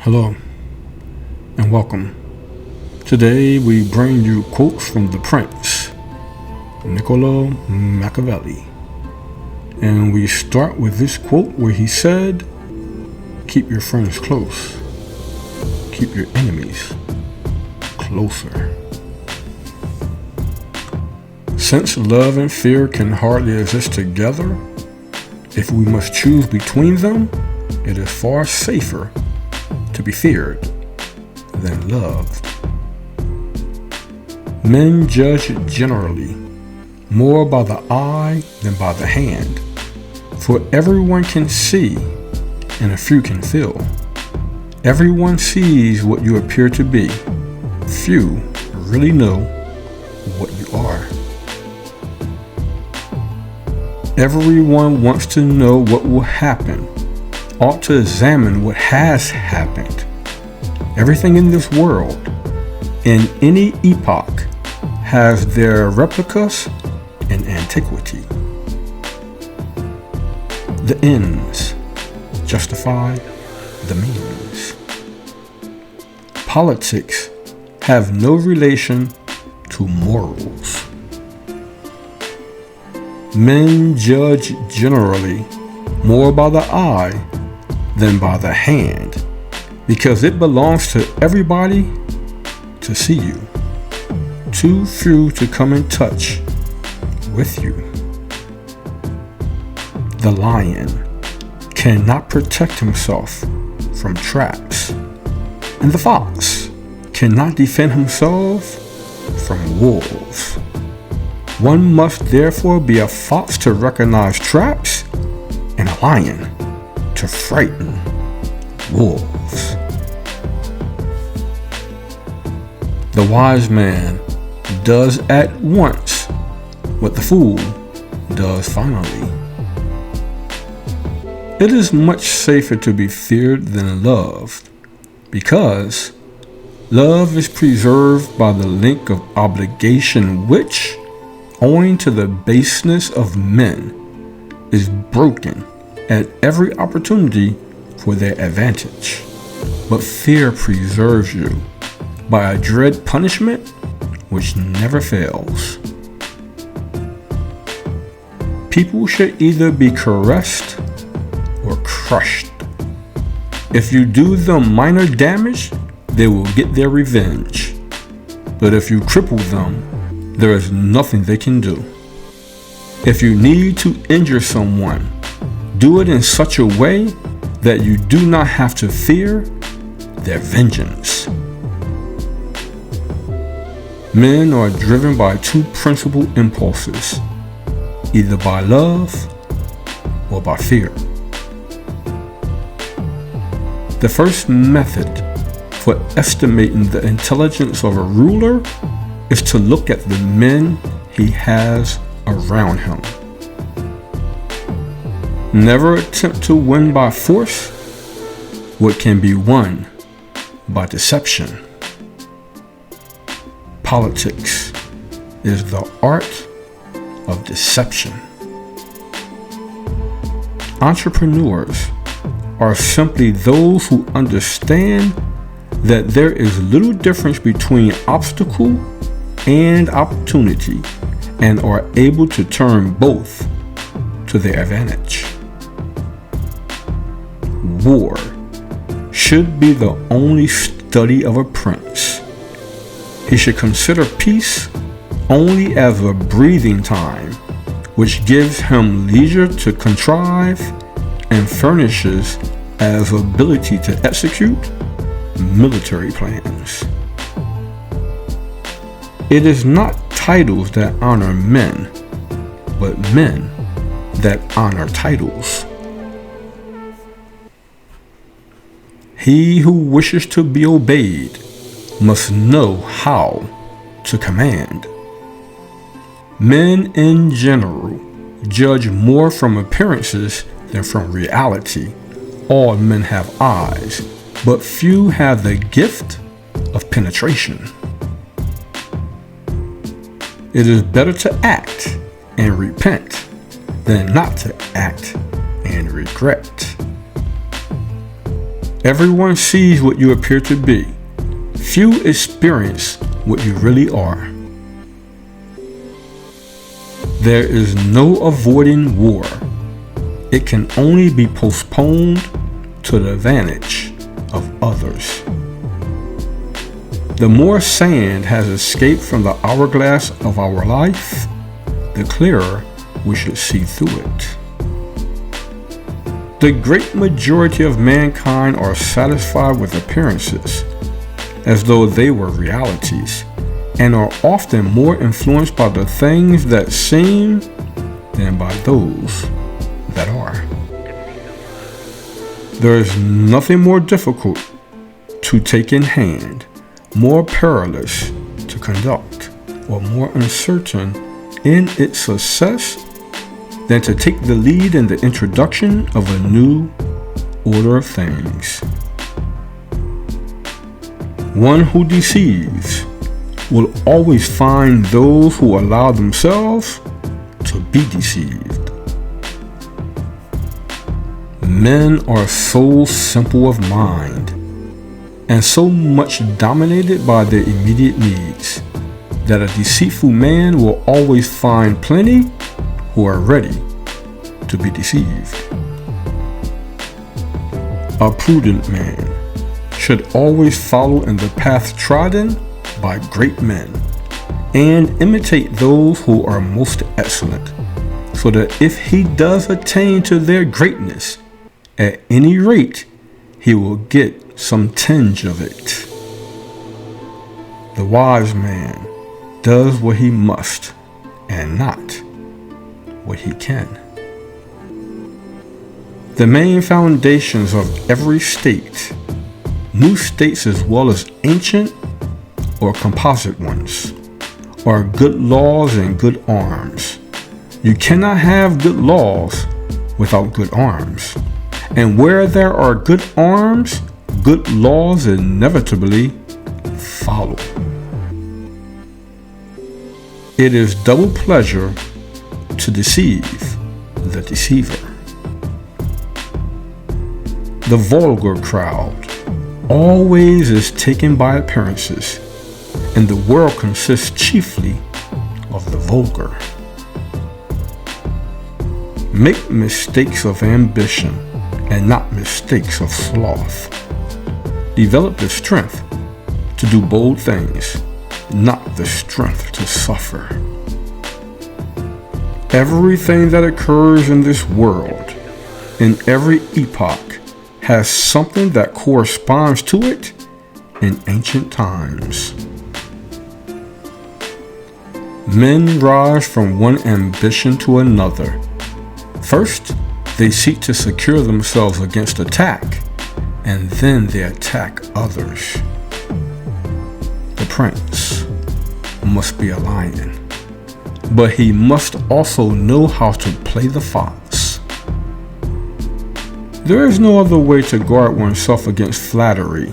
Hello and welcome. Today we bring you quotes from the Prince, Niccolò Machiavelli. And we start with this quote where he said, "Keep your friends close, keep your enemies closer." Since love and fear can hardly exist together, if we must choose between them, it is far safer to be feared than loved. Men judge generally more by the eye than by the hand, for everyone can see and a few can feel. Everyone sees what you appear to be. Few really know what you are. Everyone wants to know what will happen, ought to examine what has happened. Everything in this world, in any epoch, has their replicas in antiquity. The ends justify the means. Politics have no relation to morals. Men judge generally more by the eye than by the hand, because it belongs to everybody to see you. Too few to come in touch with you. The lion cannot protect himself from traps, and the fox cannot defend himself from wolves. One must therefore be a fox to recognize traps and a lion to frighten wolves. The wise man does at once what the fool does finally. It is much safer to be feared than loved, because love is preserved by the link of obligation which, owing to the baseness of men, is broken at every opportunity for their advantage. But fear preserves you by a dread punishment which never fails. People should either be caressed or crushed. If you do them minor damage, they will get their revenge. But if you cripple them, there is nothing they can do. If you need to injure someone, do it in such a way that you do not have to fear their vengeance. Men are driven by two principal impulses, either by love or by fear. The first method for estimating the intelligence of a ruler is to look at the men he has around him. Never attempt to win by force what can be won by deception. Politics is the art of deception. Entrepreneurs are simply those who understand that there is little difference between obstacle and opportunity and are able to turn both to their advantage. War should be the only study of a prince. He should consider peace only as a breathing time, which gives him leisure to contrive and furnishes as ability to execute military plans. It is not titles that honor men, but men that honor titles. He who wishes to be obeyed must know how to command. Men in general judge more from appearances than from reality. All men have eyes, but few have the gift of penetration. It is better to act and repent than not to act and regret. Everyone sees what you appear to be. Few experience what you really are. There is no avoiding war. It can only be postponed to the advantage of others. The more sand has escaped from the hourglass of our life, the clearer we should see through it. The great majority of mankind are satisfied with appearances, as though they were realities, and are often more influenced by the things that seem than by those that are. There is nothing more difficult to take in hand, more perilous to conduct, or more uncertain in its success than to take the lead in the introduction of a new order of things. One who deceives will always find those who allow themselves to be deceived. Men are so simple of mind and so much dominated by their immediate needs that a deceitful man will always find plenty who are ready to be deceived. A prudent man should always follow in the path trodden by great men and imitate those who are most excellent, so that if he does attain to their greatness, at any rate he will get some tinge of it. The wise man does what he must and not what he can. The main foundations of every state, new states as well as ancient or composite ones, are good laws and good arms. You cannot have good laws without good arms. And where there are good arms, good laws inevitably follow. It is double pleasure to deceive the deceiver. The vulgar crowd always is taken by appearances, and the world consists chiefly of the vulgar. Make mistakes of ambition and not mistakes of sloth. Develop the strength to do bold things, not the strength to suffer. Everything that occurs in this world, in every epoch, has something that corresponds to it in ancient times. Men rise from one ambition to another. First, they seek to secure themselves against attack, and then they attack others. The prince must be a lion, but he must also know how to play the fox. There is no other way to guard oneself against flattery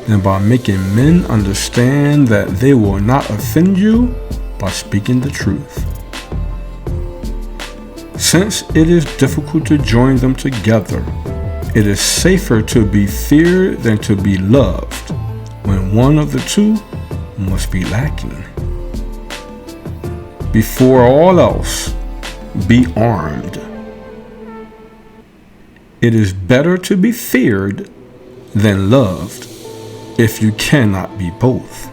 than by making men understand that they will not offend you by speaking the truth. Since it is difficult to join them together, it is safer to be feared than to be loved when one of the two must be lacking. Before all else, be armed. It is better to be feared than loved if you cannot be both.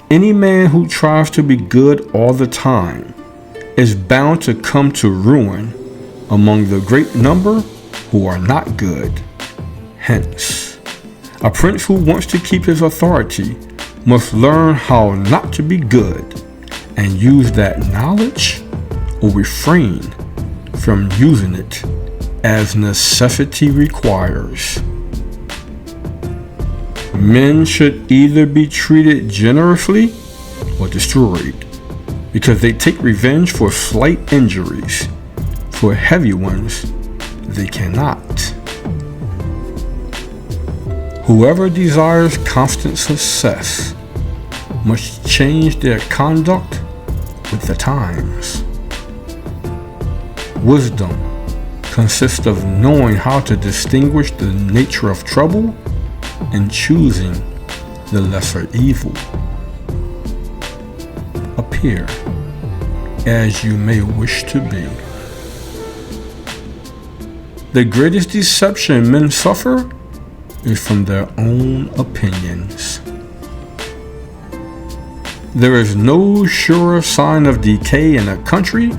Any man who tries to be good all the time is bound to come to ruin among the great number who are not good. Hence, a prince who wants to keep his authority must learn how not to be good and use that knowledge or refrain from using it as necessity requires. Men should either be treated generously or destroyed, because they take revenge for slight injuries. For heavy ones, they cannot. Whoever desires constant success must change their conduct with the times. Wisdom consists of knowing how to distinguish the nature of trouble and choosing the lesser evil. Appear as you may wish to be. The greatest deception men suffer is from their own opinions. There is no surer sign of decay in a country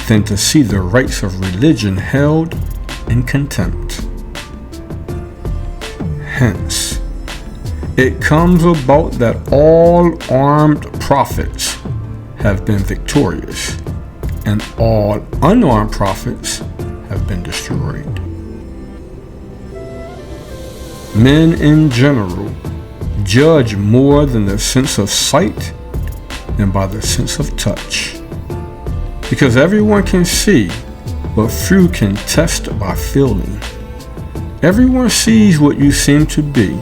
than to see the rights of religion held in contempt. Hence, it comes about that all armed prophets have been victorious, and all unarmed prophets have been destroyed. Men in general judge more than the sense of sight than by the sense of touch, because everyone can see, but few can test by feeling. Everyone sees what you seem to be,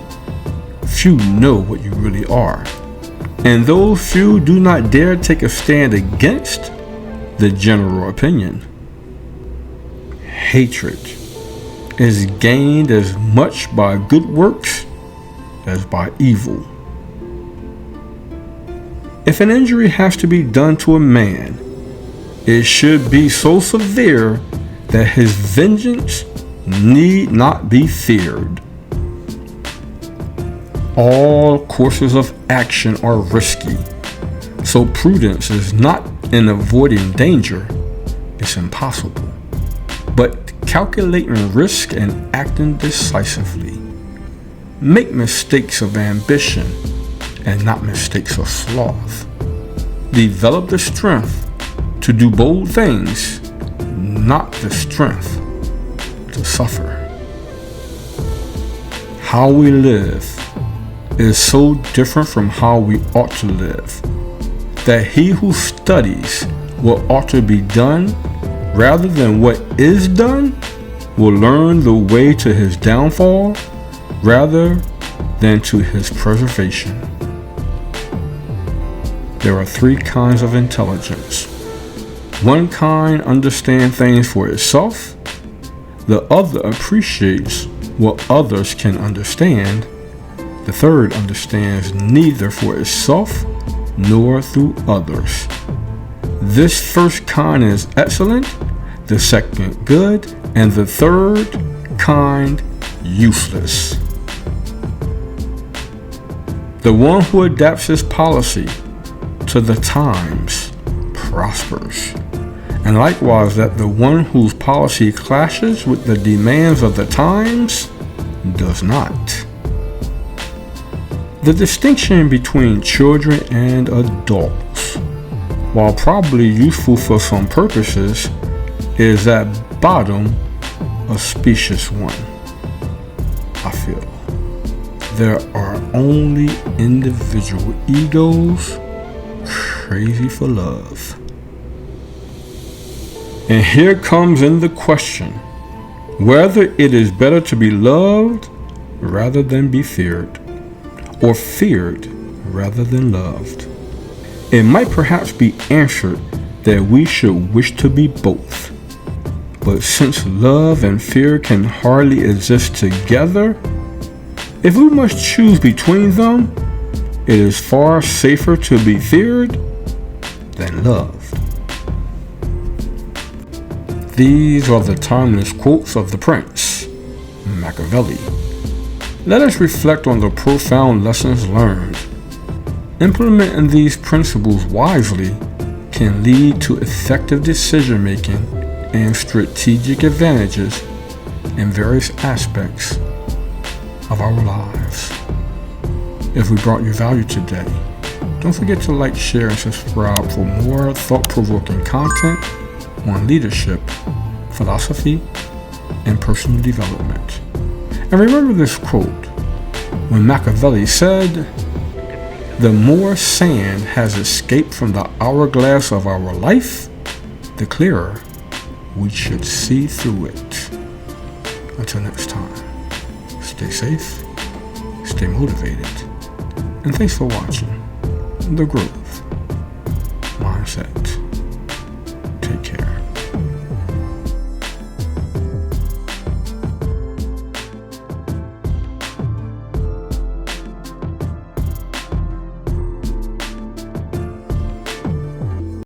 few know what you really are, and those few do not dare take a stand against the general opinion. Hatred is gained as much by good works as by evil. If an injury has to be done to a man, it should be so severe that his vengeance need not be feared. All courses of action are risky, so prudence is not in avoiding danger, it's impossible, but calculating risk and acting decisively. Make mistakes of ambition and not mistakes of sloth. Develop the strength to do bold things, not the strength to suffer. How we live is so different from how we ought to live, that he who studies what ought to be done rather than what is done will learn the way to his downfall rather than to his preservation. There are three kinds of intelligence. One kind understands things for itself, the other appreciates what others can understand, the third understands neither for itself nor through others. This first kind is excellent, the second good, and the third kind useless. The one who adapts his policy to the times prospers, and likewise that the one whose policy clashes with the demands of the times does not. The distinction between children and adults, while probably useful for some purposes, is at bottom a specious one. I feel there are only individual egos crazy for love. And here comes in the question whether it is better to be loved rather than be feared, or feared rather than loved. It might perhaps be answered that we should wish to be both. But since love and fear can hardly exist together, if we must choose between them, it is far safer to be feared than loved. These are the timeless quotes of the Prince, Machiavelli. Let us reflect on the profound lessons learned. Implementing these principles wisely can lead to effective decision-making and strategic advantages in various aspects of our lives. If we brought you value today, don't forget to like, share, and subscribe for more thought-provoking content on leadership, philosophy, and personal development. And remember this quote when Machiavelli said, "The more sand has escaped from the hourglass of our life, the clearer we should see through it." Until next time, stay safe, stay motivated, and thanks for watching The Growth Mindset.